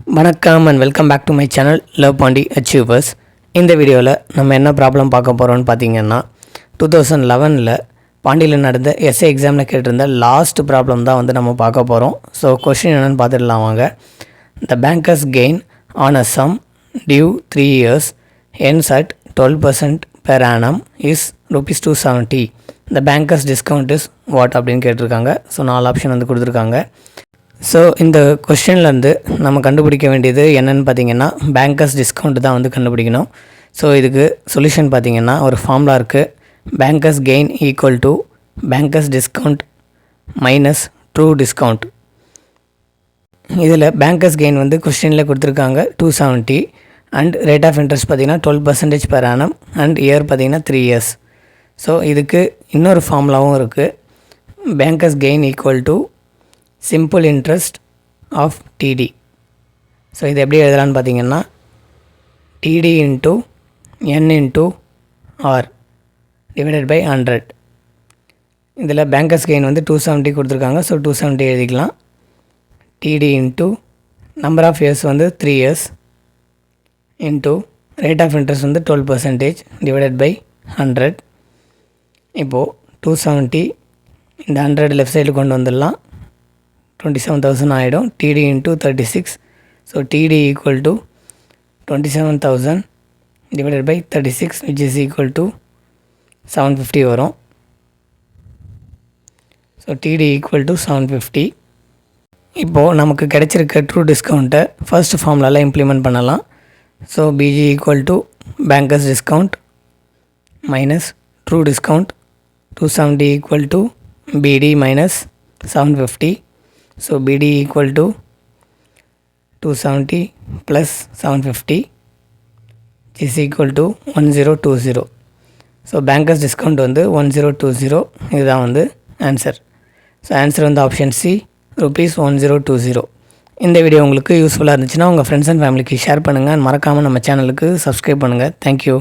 வணக்கம் and welcome back to my channel love Pandi achievers. இந்த வீடியோவில் நம்ம என்ன ப்ராப்ளம் பார்க்க போகிறோம்னு பார்த்தீங்கன்னா 2011 பாண்டியில் நடந்த எஸ்ஏ எக்ஸாமில் கேட்டிருந்த லாஸ்ட் ப்ராப்ளம் தான் நம்ம பார்க்க போகிறோம். ஸோ கொஷின் என்னென்னு பார்த்துடலாம் வாங்க. The bankers gain on a sum due 3 years ends at 12% per annum is ₹270. The bankers discount is what அப்படின்னு கேட்டிருக்காங்க. ஸோ 4 ஆப்ஷன் கொடுத்துருக்காங்க. ஸோ இந்த கொஸ்டின்லேருந்து நம்ம கண்டுபிடிக்க வேண்டியது என்னென்னு பார்த்தீங்கன்னா பேங்கர்ஸ் டிஸ்கவுண்ட் தான் கண்டுபிடிக்கணும். ஸோ இதுக்கு சொல்யூஷன் பார்த்தீங்கன்னா ஒரு ஃபார்முலா இருக்குது. Bankers gain equal to bankers discount minus true discount. இதில் பேங்கர்ஸ் கெயின் கொஸ்டினில் கொடுத்துருக்காங்க 270 அண்ட் ரேட் ஆஃப் இன்ட்ரெஸ்ட் பார்த்திங்கன்னா 12% per annum அண்ட் இயர் பார்த்திங்கன்னா 3 years. ஸோ இதுக்கு இன்னொரு ஃபார்முலாவும் இருக்குது. Bankers gain equal to simple interest of TD. So இது எப்படி எழுதலான்னு பார்த்தீங்கன்னா TD into N into R divided by 100. இதில் பேங்கர்ஸ் கெயின் 270 கொடுத்துருக்காங்க. ஸோ 270 எழுதிக்கலாம். TD into number of years 3 years into rate of interest 12% divided by 100. இப்போது 270 இந்த 100 left சைடில் கொண்டு வந்துடலாம். 27,000 ஆகிடும். TD into 36. So TD equal to 27,000 divided by 36 which is equal to 750 வரும். So TD equal to 750. இப்போது நமக்கு கிடைச்சிருக்க ட்ரூ டிஸ்கவுண்ட்டை ஃபர்ஸ்ட் ஃபார்முலாவில் இம்ப்ளிமெண்ட் பண்ணலாம். So BG equal to bankers discount minus true discount 270 equal to BD minus 750. So BD equal to 270 plus 750 is equal to 1020. So bankers discount 1020. இதுதான் answer. So answer option C ₹1020. இந்த video உங்களுக்கு யூஸ்ஃபுல்லாக இருந்துச்சுன்னா உங்கள் friends and ஃபேமிலிக்கு share பண்ணுங்கள். மறக்காமல் நம்ம சேனலுக்கு சப்ஸ்கிரைப் பண்ணுங்கள். தேங்க்யூ.